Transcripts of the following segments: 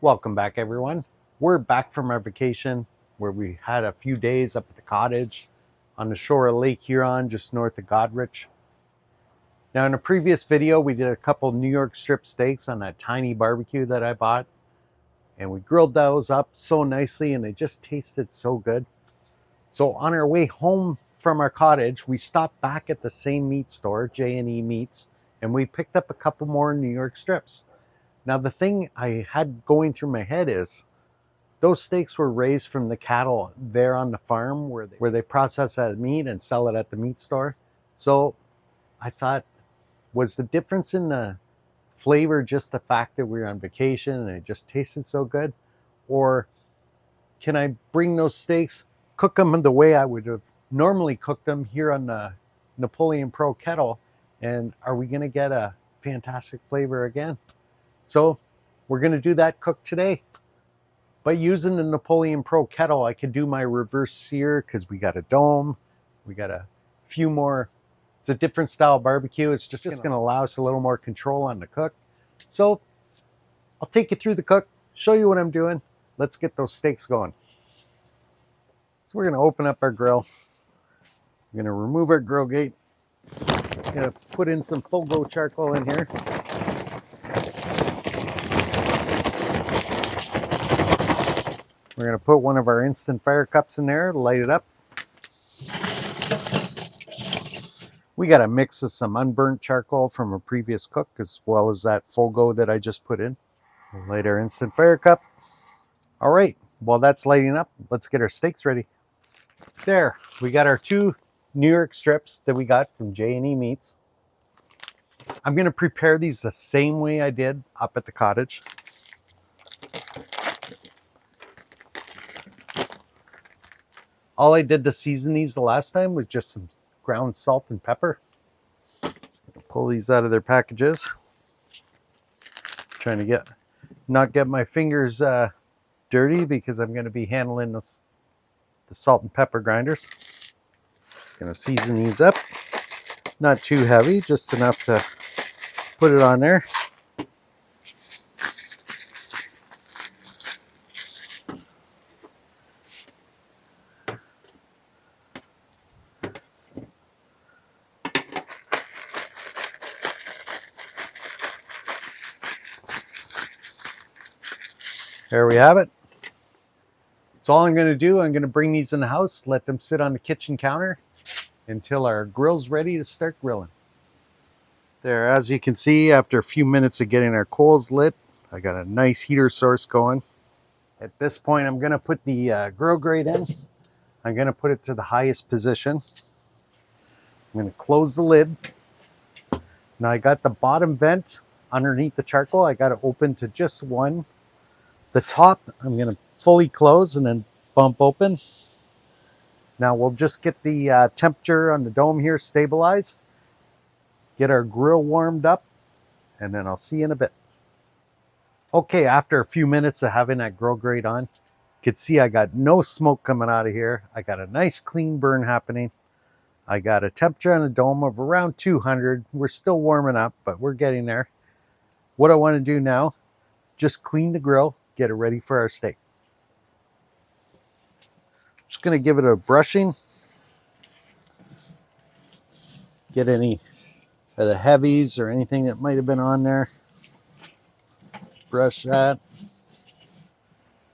Welcome back, everyone. We're back from our vacation where we had a few days up at the cottage on the shore of Lake Huron, just north of Godrich. Now, in a previous video, we did a couple New York strip steaks on that tiny barbecue that I bought, and we grilled those up so nicely, and they just tasted so good. So on our way home from our cottage, we stopped back at the same meat store, J&E Meats, and we picked up a couple more New York strips. Now, the thing I had going through my head is those steaks were raised from the cattle there on the farm where they process that meat and sell it at the meat store. So I thought, was the difference in the flavor just the fact that we were on vacation and it just tasted so good? Or can I bring those steaks, cook them the way I would have normally cooked them here on the Napoleon Pro Kettle, and are we going to get a fantastic flavor again? So we're going to do that cook today. By using the Napoleon Pro Kettle, I can do my reverse sear because we got a dome. We got a few more. It's a different style barbecue. It's just going to allow us a little more control on the cook. So I'll take you through the cook, show you what I'm doing. Let's get those steaks going. So we're going to open up our grill. We're going to remove our grill gate. We're going to put in some full go charcoal in here. We're going to put one of our instant fire cups in there, light it up. We got a mix of some unburnt charcoal from a previous cook as well as that full go that I just put in. We'll light our instant fire cup. All right, while that's lighting up, let's get our steaks ready. There, we got our 2 New York strips that we got from J&E Meats. I'm going to prepare these the same way I did up at the cottage. All I did to season these the last time was just some ground salt and pepper. Pull these out of their packages. Trying to not get my fingers dirty because I'm going to be handling the salt and pepper grinders. Just going to season these up. Not too heavy, just enough to put it on there. There we have it. That's all I'm going to do. I'm going to bring these in the house, let them sit on the kitchen counter until our grill's ready to start grilling. There, as you can see, after a few minutes of getting our coals lit, I got a nice heater source going. At this point, I'm going to put the grill grate in. I'm going to put it to the highest position. I'm going to close the lid. Now I got the bottom vent underneath the charcoal. I got it open to just one. The top, I'm going to fully close and then bump open. Now we'll just get the temperature on the dome here stabilized, get our grill warmed up, and then I'll see you in a bit. Okay, after a few minutes of having that grill grate on, you can see I got no smoke coming out of here. I got a nice clean burn happening. I got a temperature on the dome of around 200. We're still warming up, but we're getting there. What I want to do now, just clean the grill, get it ready for our steak. Just going to give it a brushing. Get any of the heavies or anything that might have been on there. Brush that.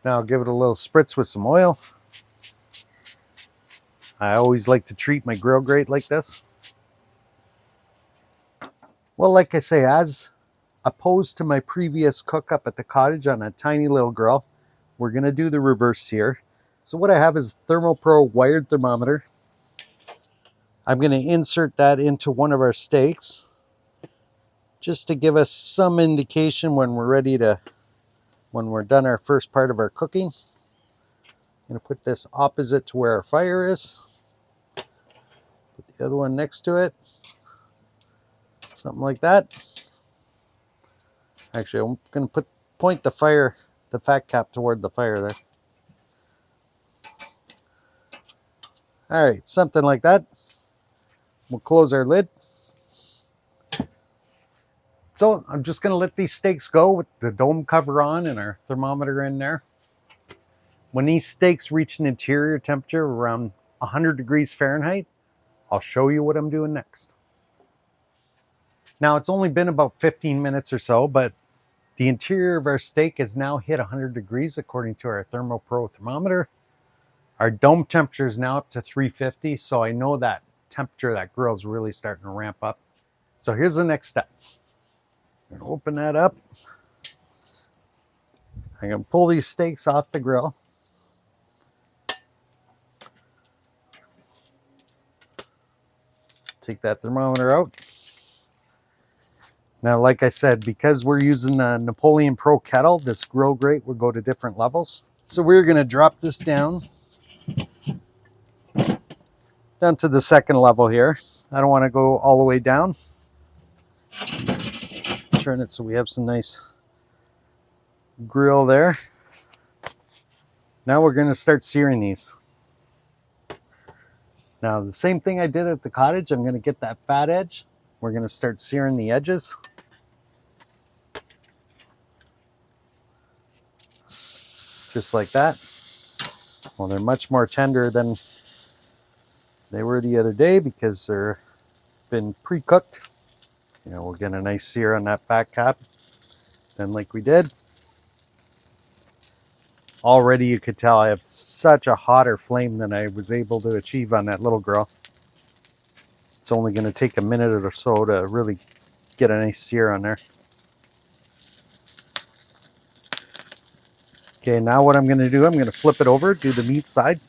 Now I'll give it a little spritz with some oil. I always like to treat my grill grate like this. Well, like I say, as opposed to my previous cook up at the cottage on a tiny little grill, we're going to do the reverse sear. So what I have is ThermoPro wired thermometer. I'm going to insert that into one of our steaks just to give us some indication when we're done our first part of our cooking. I'm going to put this opposite to where our fire is. Put the other one next to it. Something like that. Actually, I'm going to point the fat cap toward the fire there. All right, something like that. We'll close our lid. So I'm just going to let these steaks go with the dome cover on and our thermometer in there. When these steaks reach an interior temperature around 100 degrees Fahrenheit, I'll show you what I'm doing next. Now it's only been about 15 minutes or so, but the interior of our steak has now hit 100 degrees according to our ThermoPro thermometer. Our dome temperature is now up to 350, so I know that temperature, that grill is really starting to ramp up. So here's the next step. I'm gonna open that up. I'm gonna pull these steaks off the grill. Take that thermometer out. Now, like I said, because we're using the Napoleon Pro Kettle, this grill grate will go to different levels. So we're gonna drop this down to the second level here. I don't wanna go all the way down. Turn it so we have some nice grill there. Now we're gonna start searing these. Now the same thing I did at the cottage, I'm gonna get that fat edge. We're gonna start searing the edges. Just like that. Well, they're much more tender than they were the other day because they're been pre-cooked. You know, we'll get a nice sear on that fat cap. Then like we did. Already you could tell I have such a hotter flame than I was able to achieve on that little grill. It's only going to take a minute or so to really get a nice sear on there. Okay, now what I'm going to do, I'm going to flip it over, do the meat side.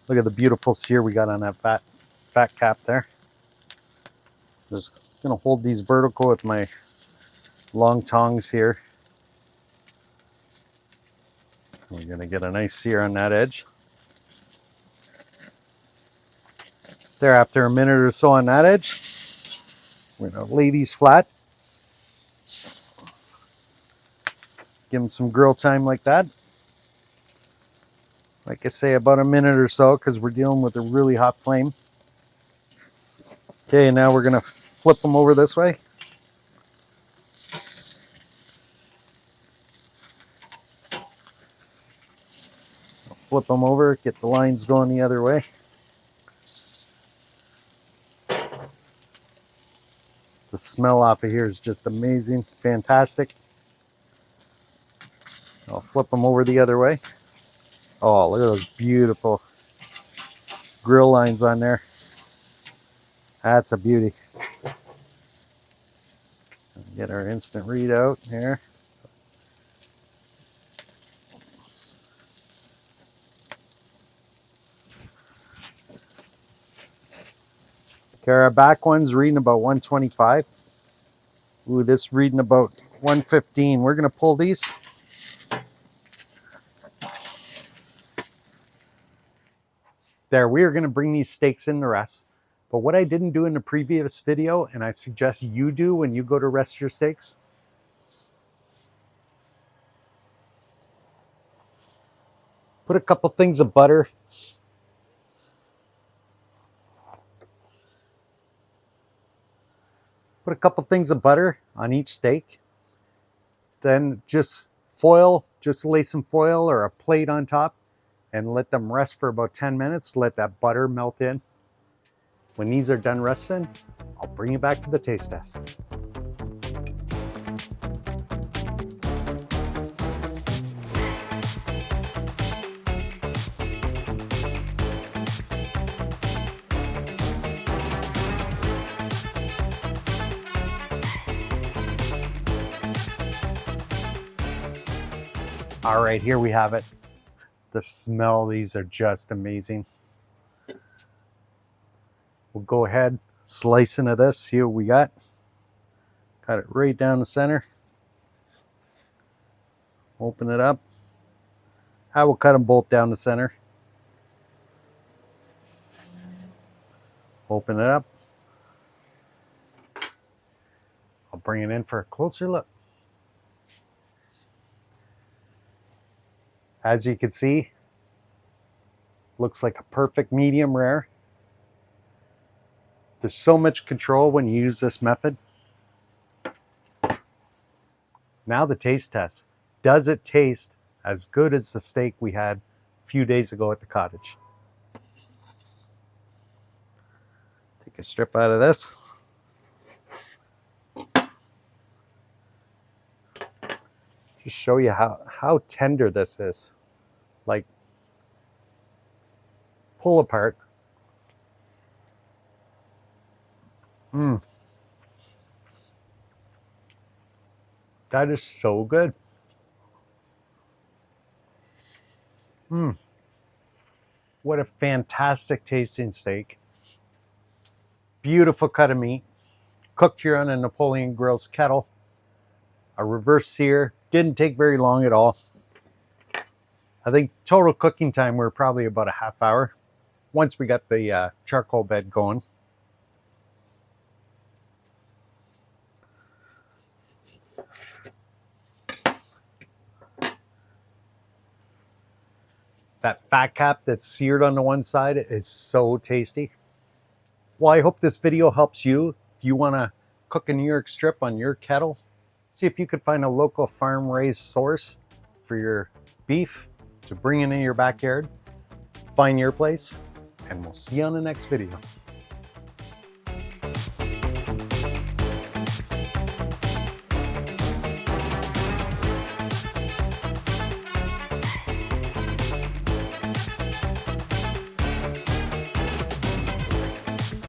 Look at the beautiful sear we got on that fat cap there. Just going to hold these vertical with my long tongs here. We're going to get a nice sear on that edge. There, after a minute or so on that edge, we're going to lay these flat. Give them some grill time like that. Like I say, about a minute or so because we're dealing with a really hot flame. Okay, now we're going to flip them over this way. Flip them over, get the lines going the other way. The smell off of here is just amazing, fantastic. I'll flip them over the other way. Oh, look at those beautiful grill lines on there. That's a beauty. Get our instant readout here. Okay, our back one's reading about 125. Ooh, this reading about 115. We're gonna pull these. There, we are gonna bring these steaks in to rest. But what I didn't do in the previous video, and I suggest you do when you go to rest your steaks, put a couple things of butter. Put a couple things of butter on each steak. Then just lay some foil or a plate on top and let them rest for about 10 minutes. Let that butter melt in. When these are done resting, I'll bring you back for the taste test. All right, here we have it. The smell, these are just amazing. We'll go ahead, slice into this, see what we got. Got it right down the center. Open it up. I will cut them both down the center. Open it up. I'll bring it in for a closer look. As you can see, looks like a perfect medium rare. There's so much control when you use this method. Now the taste test. Does it taste as good as the steak we had a few days ago at the cottage? Take a strip out of this. Just show you how tender this is. Like, pull apart. That is so good. What a fantastic tasting steak. Beautiful cut of meat. Cooked here on a Napoleon Pro Kettle. A reverse sear. Didn't take very long at all. I think total cooking time we're probably about a half hour once we got the charcoal bed going. That fat cap that's seared on the one side is so tasty. Well, I hope this video helps you. If you want to cook a New York strip on your kettle, see if you could find a local farm-raised source for your beef to bring into your backyard. Find your place, and we'll see you on the next video.